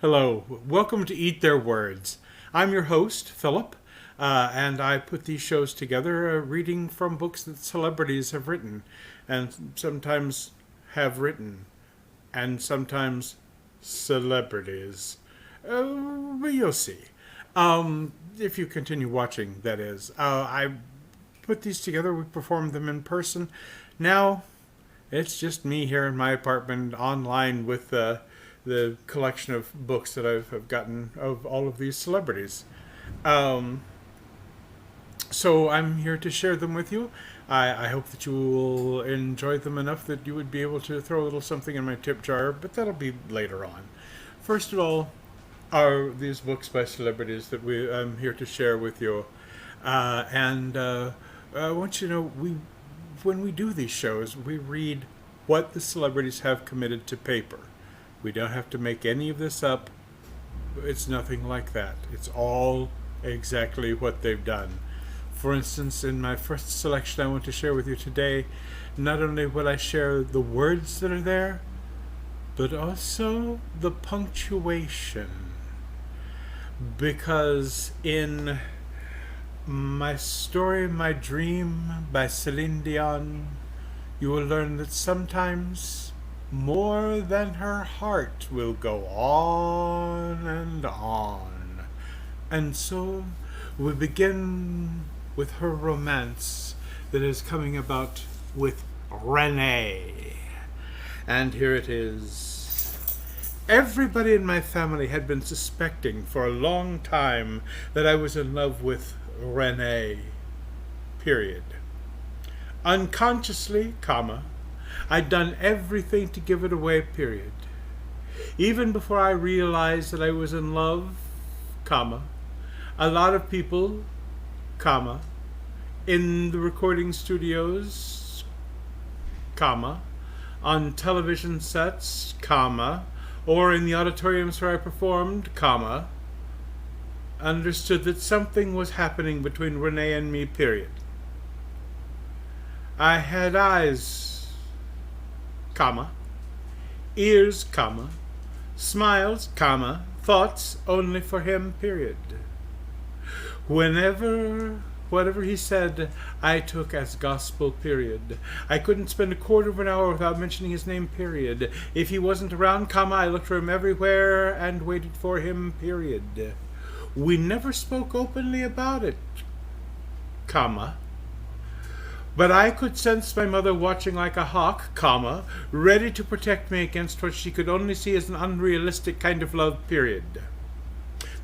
Hello, welcome to Eat Their Words. I'm your host, Philip, and I put these shows together reading from books that celebrities have written, and sometimes have written, and sometimes celebrities. But you'll see. If you continue watching, that is. I put these together, we performed them in person. Now, it's just me here in my apartment online with the collection of books that I've gotten of all of these celebrities. Um, so I'm here to share them with you. I hope that you will enjoy them enough that you would be able to throw a little something in my tip jar, but that'll be later on. First of all, are these books by celebrities that I'm here to share with you. And I want you to know when we do these shows, we read what the celebrities have committed to paper. We don't have to make any of this up. It's nothing like that. It's all exactly what they've done. For instance, in my first selection I want to share with you today, not only will I share the words that are there, but also the punctuation. Because in My Story, My Dream by Celine Dion, you will learn that sometimes more than her heart will go on and on. And so we begin with her romance that is coming about with Renee. And here it is. Everybody in my family had been suspecting for a long time that I was in love with Renee. Period. Unconsciously, I'd done everything to give it away, period. Even before I realized that I was in love, a lot of people, in the recording studios, on television sets, or in the auditoriums where I performed, understood that something was happening between Renee and me, period. I had eyes, ears, smiles, thoughts only for him, period. Whatever he said, I took as gospel, period. I couldn't spend a quarter of an hour without mentioning his name, period. If he wasn't around, I looked for him everywhere and waited for him, period. We never spoke openly about it, but I could sense my mother watching like a hawk, ready to protect me against what she could only see as an unrealistic kind of love, period.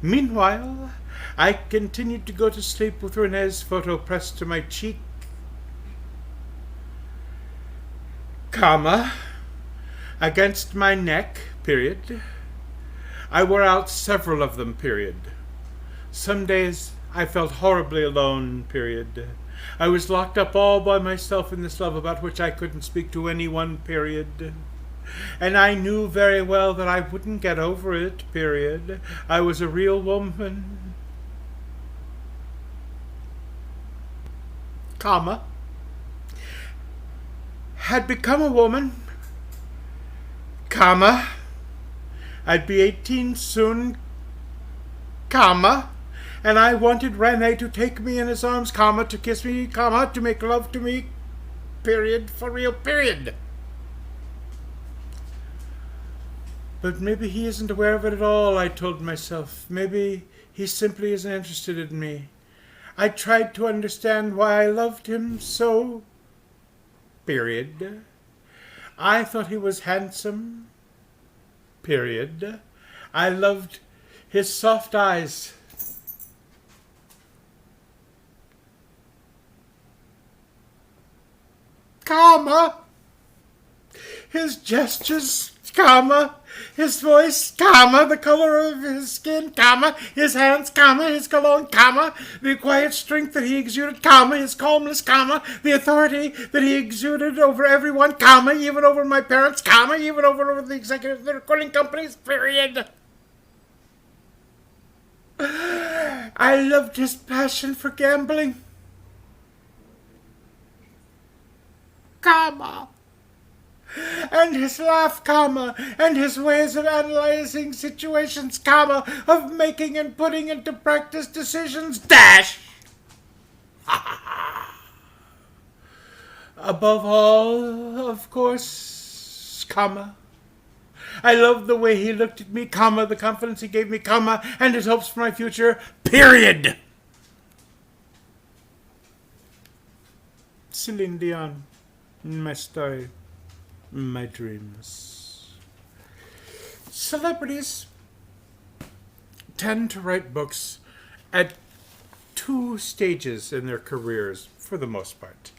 Meanwhile, I continued to go to sleep with Renee's photo pressed to my cheek, against my neck, period. I wore out several of them, period. Some days I felt horribly alone, period. I was locked up all by myself in this love about which I couldn't speak to anyone, period. And I knew very well that I wouldn't get over it, period. I was a real woman, had become a woman, I'd be 18 soon, and I wanted Renee to take me in his arms, to kiss me, to make love to me, period, for real, period. But maybe he isn't aware of it at all, I told myself. Maybe he simply isn't interested in me. I tried to understand why I loved him so, period. I thought he was handsome, period. I loved his soft eyes, his gestures, his voice, the color of his skin, his hands, his cologne, the quiet strength that he exuded, his calmness, the authority that he exuded over everyone, even over my parents, even over the executives of the recording companies, period. I loved his passion for gambling, And his laugh, comma, and his ways of analyzing situations, comma, of making and putting into practice decisions, dash. Above all, of course, comma, I love the way he looked at me, comma, the confidence he gave me, comma, and his hopes for my future, period. Celine Dion, my story, my dreams. Celebrities tend to write books at two stages in their careers, for the most part.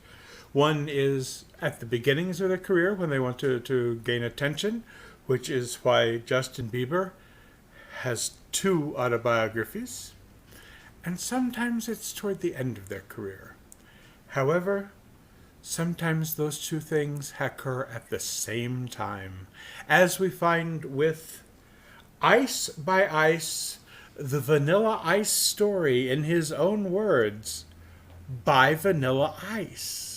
One is at the beginnings of their career when they want to gain attention, which is why Justin Bieber has two autobiographies. And sometimes it's toward the end of their career. However, sometimes those two things occur at the same time, as we find with Ice by Ice, the Vanilla Ice story in his own words, by Vanilla Ice.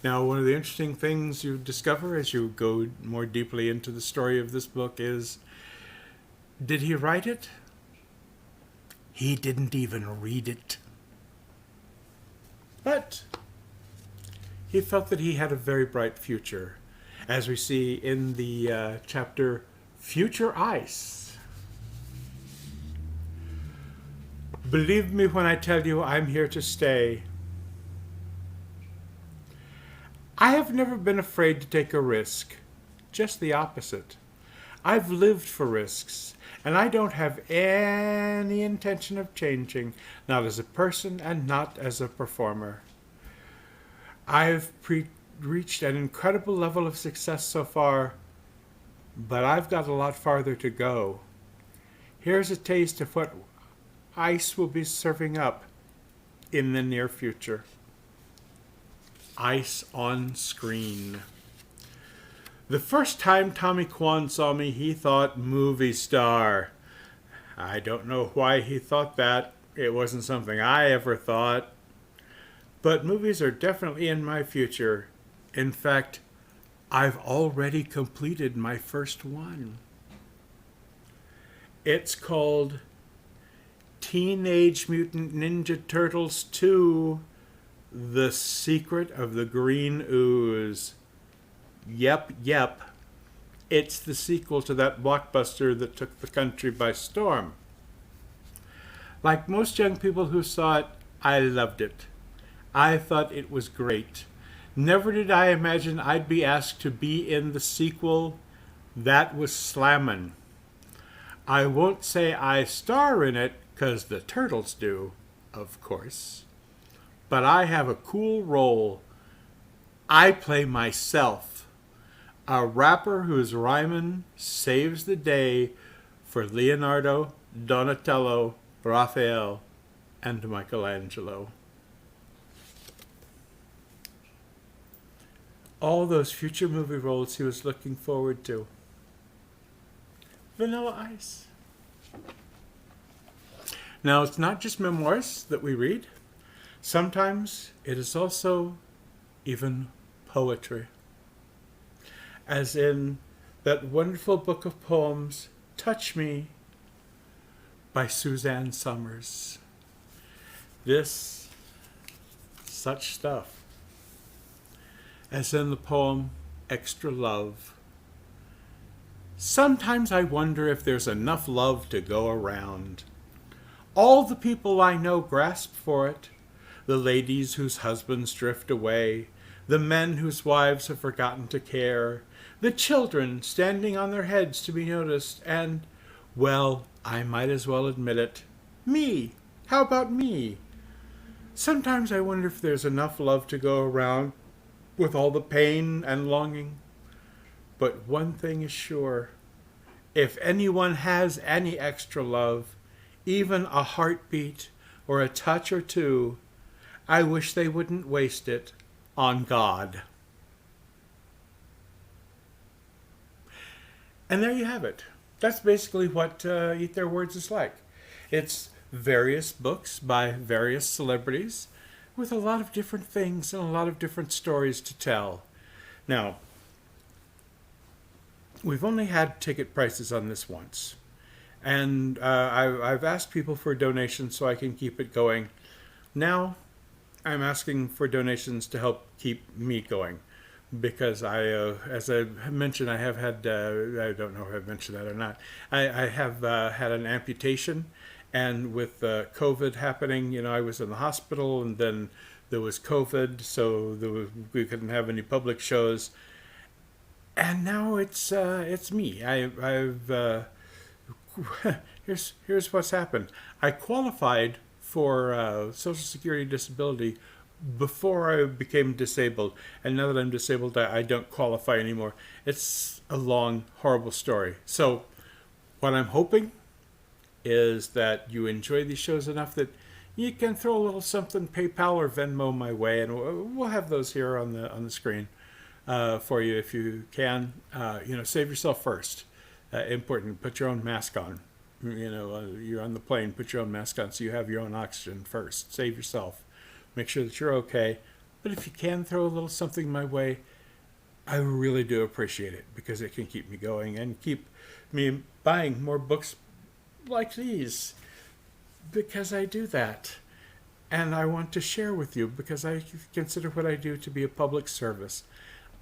Now, one of the interesting things you discover as you go more deeply into the story of this book is, did he write it? He didn't even read it. But he felt that he had a very bright future, as we see in the chapter Future Ice. Believe me when I tell you I'm here to stay. I have never been afraid to take a risk, just the opposite. I've lived for risks, and I don't have any intention of changing, not as a person and not as a performer. I've reached an incredible level of success so far, but I've got a lot farther to go. Here's a taste of what Ice will be serving up in the near future. Ice on screen. The first time Tommy Kwan saw me, he thought movie star. I don't know why he thought that. It wasn't something I ever thought. But movies are definitely in my future. In fact, I've already completed my first one. It's called Teenage Mutant Ninja Turtles 2: The Secret of the Green Ooze. Yep. It's the sequel to that blockbuster that took the country by storm. Like most young people who saw it, I loved it. I thought it was great. Never did I imagine I'd be asked to be in the sequel. That was slammin'. I won't say I star in it, 'cause the turtles do, of course. But I have a cool role. I play myself, a rapper whose rhyming saves the day for Leonardo, Donatello, Raphael, and Michelangelo. All those future movie roles he was looking forward to. Vanilla Ice. Now, it's not just memoirs that we read. Sometimes it is also even poetry. As in that wonderful book of poems, Touch Me, by Suzanne Summers. Such stuff. As in the poem, Extra Love. Sometimes I wonder if there's enough love to go around. All the people I know grasp for it. The ladies whose husbands drift away, the men whose wives have forgotten to care, the children standing on their heads to be noticed, and, well, I might as well admit it, me. How about me? Sometimes I wonder if there's enough love to go around with all the pain and longing. But one thing is sure. If anyone has any extra love, even a heartbeat or a touch or two, I wish they wouldn't waste it on God. And there you have it. That's basically what Eat Their Words is like. It's various books by various celebrities with a lot of different things and a lot of different stories to tell. Now, we've only had ticket prices on this once. And I've asked people for donations so I can keep it going. Now I'm asking for donations to help keep me going. Because as I mentioned, I have had, I don't know if I've mentioned that or not, I have had an amputation. And with COVID happening, I was in the hospital, and then there was COVID, so we couldn't have any public shows. And now it's me. I've here's what's happened. I qualified for Social Security disability before I became disabled, and now that I'm disabled, I don't qualify anymore. It's a long, horrible story. So, what I'm hoping is that you enjoy these shows enough that you can throw a little something, PayPal or Venmo my way, and we'll have those here on the screen for you if you can. Save yourself first. Important. Put your own mask on. You're on the plane. Put your own mask on so you have your own oxygen first. Save yourself. Make sure that you're okay. But if you can throw a little something my way, I really do appreciate it, because it can keep me going and keep me buying more books like these, because I do that. And I want to share with you, because I consider what I do to be a public service.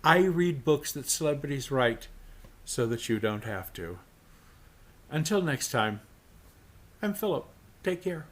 I read books that celebrities write so that you don't have to. Until next time, I'm Philip. Take care.